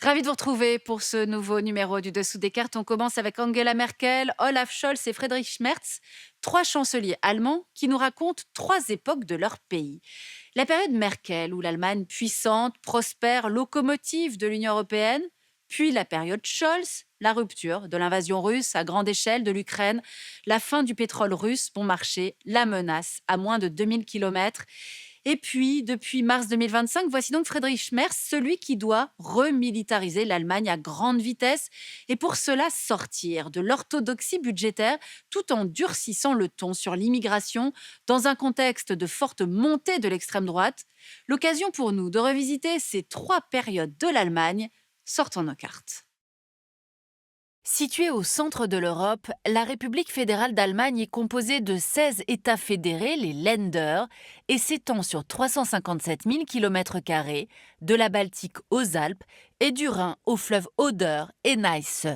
Ravi de vous retrouver pour ce nouveau numéro du Dessous des cartes. On commence avec Angela Merkel, Olaf Scholz et Friedrich Merz, trois chanceliers allemands qui nous racontent trois époques de leur pays. La période Merkel, où l'Allemagne puissante, prospère, locomotive de l'Union européenne, puis la période Scholz, la rupture de l'invasion russe à grande échelle de l'Ukraine, la fin du pétrole russe bon marché, la menace à moins de 2000 kilomètres. Et puis, depuis mars 2025, voici donc Friedrich Merz, celui qui doit remilitariser l'Allemagne à grande vitesse et pour cela sortir de l'orthodoxie budgétaire tout en durcissant le ton sur l'immigration dans un contexte de forte montée de l'extrême droite. L'occasion pour nous de revisiter ces trois périodes de l'Allemagne. Sortons nos cartes. Située au centre de l'Europe, la République fédérale d'Allemagne est composée de 16 États fédérés, les Länder, et s'étend sur 357 000 km², de la Baltique aux Alpes et du Rhin au fleuve Oder et Neisse.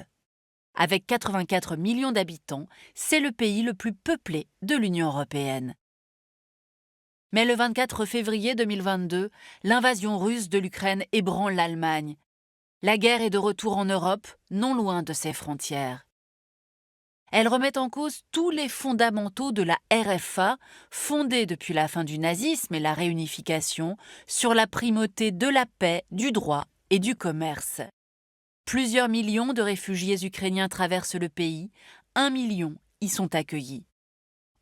Avec 84 millions d'habitants, c'est le pays le plus peuplé de l'Union européenne. Mais le 24 février 2022, l'invasion russe de l'Ukraine ébranle l'Allemagne. La guerre est de retour en Europe, non loin de ses frontières. Elle remet en cause tous les fondamentaux de la RFA, fondée depuis la fin du nazisme et la réunification, sur la primauté de la paix, du droit et du commerce. Plusieurs millions de réfugiés ukrainiens traversent le pays, 1 million y sont accueillis.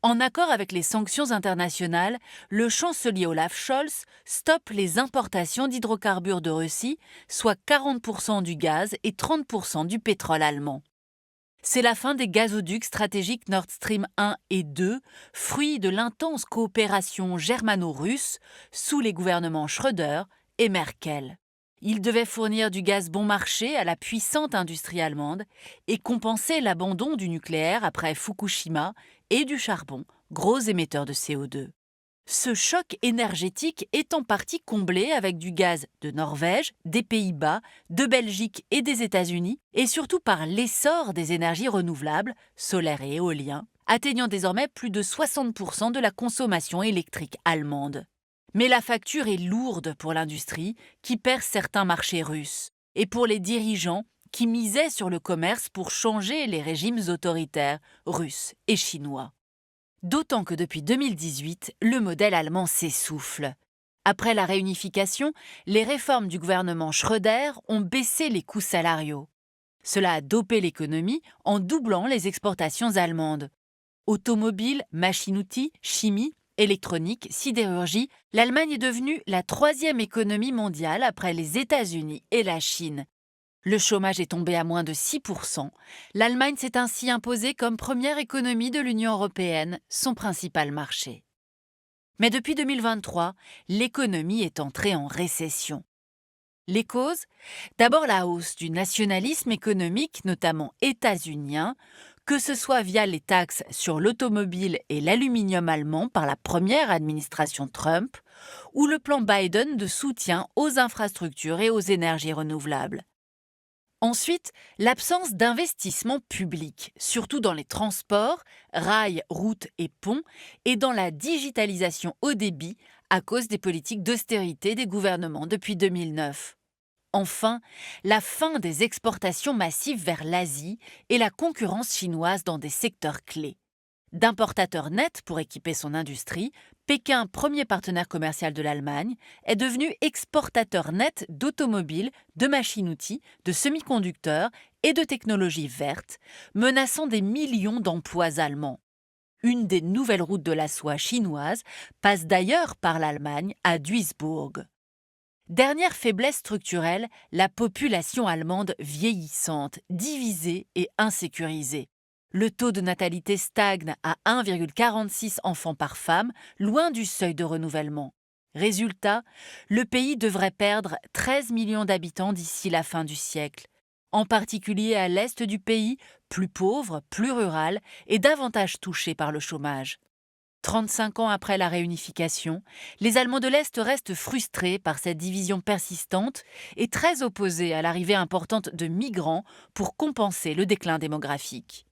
En accord avec les sanctions internationales, le chancelier Olaf Scholz stoppe les importations d'hydrocarbures de Russie, soit 40% du gaz et 30% du pétrole allemand. C'est la fin des gazoducs stratégiques Nord Stream 1 et 2, fruit de l'intense coopération germano-russe sous les gouvernements Schröder et Merkel. Ils devaient fournir du gaz bon marché à la puissante industrie allemande et compenser l'abandon du nucléaire après Fukushima et du charbon, gros émetteurs de CO2. Ce choc énergétique est en partie comblé avec du gaz de Norvège, des Pays-Bas, de Belgique et des États-Unis, et surtout par l'essor des énergies renouvelables, solaires et éoliens, atteignant désormais plus de 60% de la consommation électrique allemande. Mais la facture est lourde pour l'industrie, qui perd certains marchés russes, et pour les dirigeants qui misaient sur le commerce pour changer les régimes autoritaires russes et chinois. D'autant que depuis 2018, le modèle allemand s'essouffle. Après la réunification, les réformes du gouvernement Schröder ont baissé les coûts salariaux. Cela a dopé l'économie en doublant les exportations allemandes. Automobiles, machines-outils, chimie, électronique, sidérurgie, l'Allemagne est devenue la troisième économie mondiale après les États-Unis et la Chine. Le chômage est tombé à moins de 6%. L'Allemagne s'est ainsi imposée comme première économie de l'Union européenne, son principal marché. Mais depuis 2023, l'économie est entrée en récession. Les causes ? D'abord la hausse du nationalisme économique, notamment états-unien, que ce soit via les taxes sur l'automobile et l'aluminium allemand par la première administration Trump, ou le plan Biden de soutien aux infrastructures et aux énergies renouvelables. Ensuite, l'absence d'investissement public, surtout dans les transports, rails, routes et ponts, et dans la digitalisation haut débit à cause des politiques d'austérité des gouvernements depuis 2009. Enfin, la fin des exportations massives vers l'Asie et la concurrence chinoise dans des secteurs clés. D'importateur net pour équiper son industrie, Pékin, premier partenaire commercial de l'Allemagne, est devenu exportateur net d'automobiles, de machines-outils, de semi-conducteurs et de technologies vertes, menaçant des millions d'emplois allemands. Une des nouvelles routes de la soie chinoise passe d'ailleurs par l'Allemagne à Duisbourg. Dernière faiblesse structurelle, la population allemande vieillissante, divisée et insécurisée. Le taux de natalité stagne à 1,46 enfants par femme, loin du seuil de renouvellement. Résultat, le pays devrait perdre 13 millions d'habitants d'ici la fin du siècle, en particulier à l'est du pays, plus pauvre, plus rural et davantage touché par le chômage. 35 ans après la réunification, les Allemands de l'Est restent frustrés par cette division persistante et très opposés à l'arrivée importante de migrants pour compenser le déclin démographique.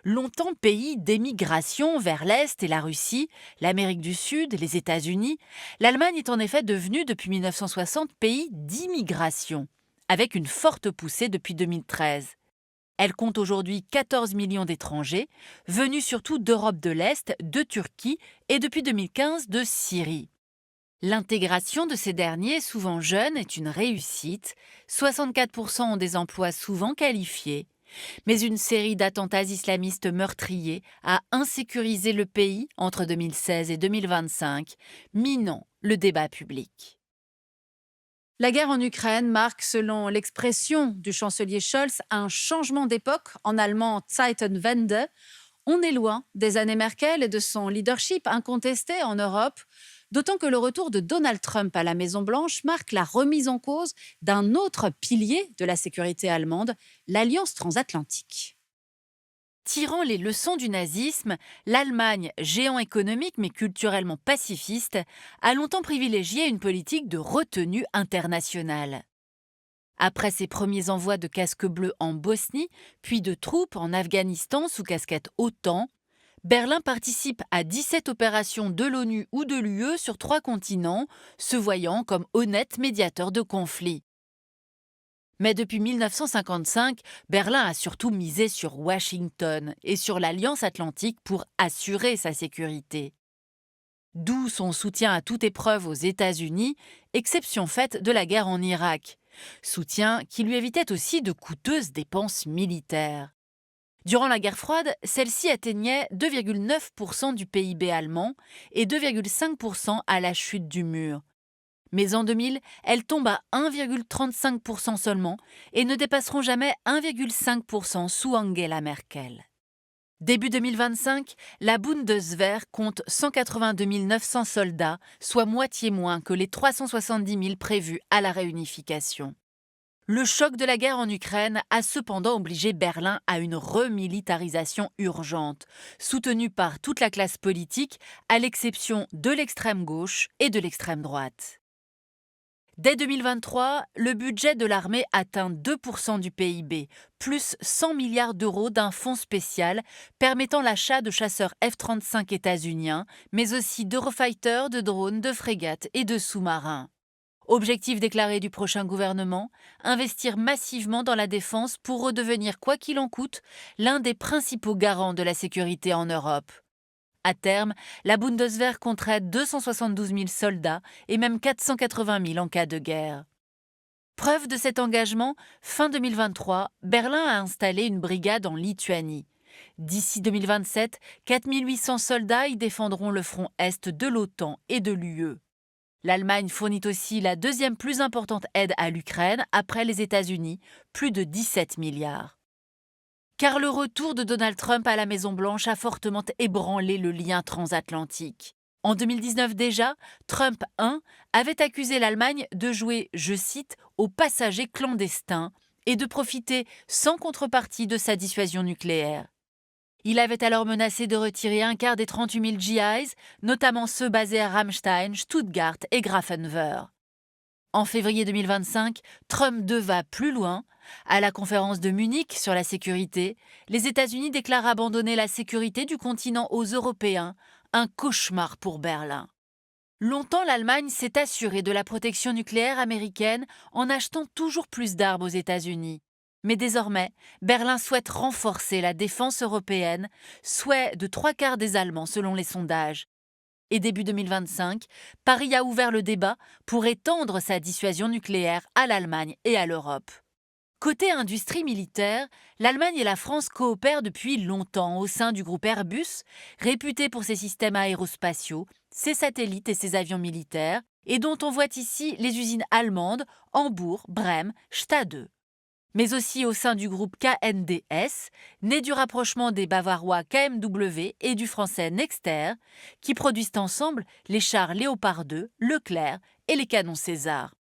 Longtemps pays d'émigration vers l'Est et la Russie, l'Amérique du Sud, les États-Unis, l'Allemagne est en effet devenue depuis 1960 pays d'immigration. avec une forte poussée depuis 2013. Elle compte aujourd'hui 14 millions d'étrangers, venus surtout d'Europe de l'Est, de Turquie et depuis 2015 de Syrie. L'intégration de ces derniers, souvent jeunes, est une réussite. 64% ont des emplois souvent qualifiés. Mais une série d'attentats islamistes meurtriers a insécurisé le pays entre 2016 et 2025, minant le débat public. La guerre en Ukraine marque, selon l'expression du chancelier Scholz, un changement d'époque, en allemand Zeitenwende. On est loin des années Merkel et de son leadership incontesté en Europe, d'autant que le retour de Donald Trump à la Maison-Blanche marque la remise en cause d'un autre pilier de la sécurité allemande, l'Alliance transatlantique. Tirant les leçons du nazisme, l'Allemagne, géant économique mais culturellement pacifiste, a longtemps privilégié une politique de retenue internationale. Après ses premiers envois de casques bleus en Bosnie, puis de troupes en Afghanistan sous casquette OTAN, Berlin participe à 17 opérations de l'ONU ou de l'UE sur 3 continents, se voyant comme honnête médiateur de conflits. Mais depuis 1955, Berlin a surtout misé sur Washington et sur l'Alliance atlantique pour assurer sa sécurité. D'où son soutien à toute épreuve aux États-Unis, exception faite de la guerre en Irak. Soutien qui lui évitait aussi de coûteuses dépenses militaires. Durant la guerre froide, celle-ci atteignait 2,9% du PIB allemand et 2,5% à la chute du mur. Mais en 2000, elles tombent à 1,35% seulement et ne dépasseront jamais 1,5% sous Angela Merkel. Début 2025, la Bundeswehr compte 182 900 soldats, soit moitié moins que les 370 000 prévus à la réunification. Le choc de la guerre en Ukraine a cependant obligé Berlin à une remilitarisation urgente, soutenue par toute la classe politique, à l'exception de l'extrême gauche et de l'extrême droite. Dès 2023, le budget de l'armée atteint 2% du PIB, plus 100 milliards d'euros d'un fonds spécial permettant l'achat de chasseurs F-35 états-uniens, mais aussi d'Eurofighter, de drones, de frégates et de sous-marins. Objectif déclaré du prochain gouvernement, investir massivement dans la défense pour redevenir, quoi qu'il en coûte, l'un des principaux garants de la sécurité en Europe. À terme, la Bundeswehr compterait 272 000 soldats et même 480 000 en cas de guerre. Preuve de cet engagement, fin 2023, Berlin a installé une brigade en Lituanie. D'ici 2027, 4 800 soldats y défendront le front est de l'OTAN et de l'UE. L'Allemagne fournit aussi la deuxième plus importante aide à l'Ukraine après les États-Unis, plus de 17 milliards. Car le retour de Donald Trump à la Maison-Blanche a fortement ébranlé le lien transatlantique. En 2019 déjà, Trump 1 avait accusé l'Allemagne de jouer, je cite, aux passagers clandestins et de profiter sans contrepartie de sa dissuasion nucléaire. Il avait alors menacé de retirer un quart des 38 000 GIs, notamment ceux basés à Ramstein, Stuttgart et Grafenwöhr. En février 2025, Trump 2 va plus loin. À la conférence de Munich sur la sécurité, les États-Unis déclarent abandonner la sécurité du continent aux Européens, un cauchemar pour Berlin. Longtemps, l'Allemagne s'est assurée de la protection nucléaire américaine en achetant toujours plus d'armes aux États-Unis. Mais désormais, Berlin souhaite renforcer la défense européenne, souhait de 3/4 des Allemands selon les sondages. Et début 2025, Paris a ouvert le débat pour étendre sa dissuasion nucléaire à l'Allemagne et à l'Europe. Côté industrie militaire, l'Allemagne et la France coopèrent depuis longtemps au sein du groupe Airbus, réputé pour ses systèmes aérospatiaux, ses satellites et ses avions militaires, et dont on voit ici les usines allemandes Hambourg, Brême, Stade. Mais aussi au sein du groupe KNDS, né du rapprochement des Bavarois KMW et du français Nexter, qui produisent ensemble les chars Léopard 2, Leclerc et les canons César.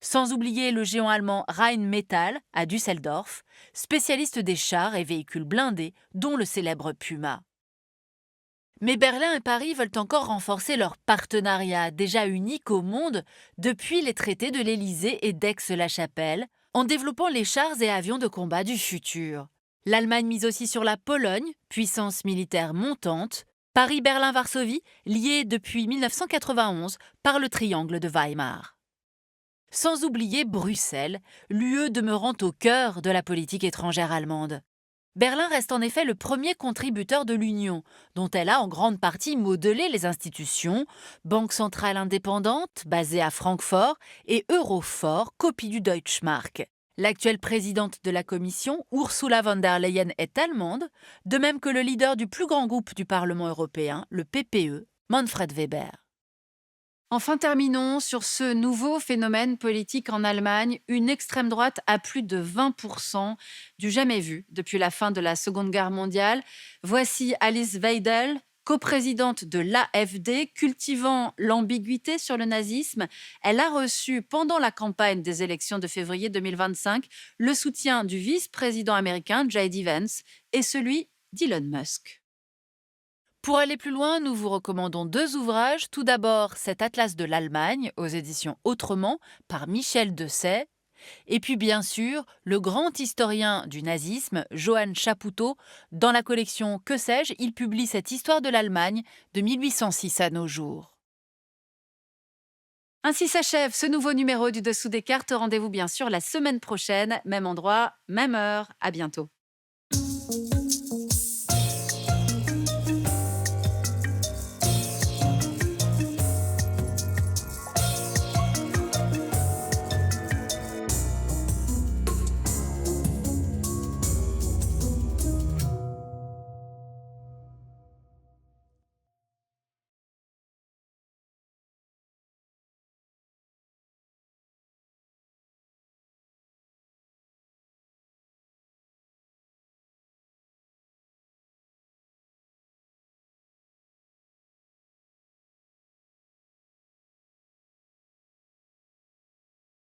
Sans oublier le géant allemand Rheinmetall à Düsseldorf, spécialiste des chars et véhicules blindés, dont le célèbre Puma. Mais Berlin et Paris veulent encore renforcer leur partenariat, déjà unique au monde depuis les traités de l'Élysée et d'Aix-la-Chapelle, en développant les chars et avions de combat du futur. L'Allemagne mise aussi sur la Pologne, puissance militaire montante, Paris, Berlin, Varsovie, liés depuis 1991 par le triangle de Weimar. Sans oublier Bruxelles, l'UE demeurant au cœur de la politique étrangère allemande. Berlin reste en effet le premier contributeur de l'Union, dont elle a en grande partie modelé les institutions, banque centrale indépendante, basée à Francfort, et euro fort, copie du Deutschmark. L'actuelle présidente de la Commission, Ursula von der Leyen, est allemande, de même que le leader du plus grand groupe du Parlement européen, le PPE, Manfred Weber. Enfin, terminons sur ce nouveau phénomène politique en Allemagne, une extrême droite à plus de 20%, du jamais vu depuis la fin de la Seconde Guerre mondiale. Voici Alice Weidel, coprésidente de l'AfD, cultivant l'ambiguïté sur le nazisme. Elle a reçu, pendant la campagne des élections de février 2025, le soutien du vice-président américain J.D. Vance et celui d'Elon Musk. Pour aller plus loin, nous vous recommandons 2 ouvrages. Tout d'abord, cet atlas de l'Allemagne aux éditions Autrement par Michel Dessay. Et puis bien sûr, le grand historien du nazisme, Johann Chapoutot. Dans la collection Que sais-je, il publie cette histoire de l'Allemagne de 1806 à nos jours. Ainsi s'achève ce nouveau numéro du Dessous des cartes. Rendez-vous bien sûr la semaine prochaine, même endroit, même heure. À bientôt.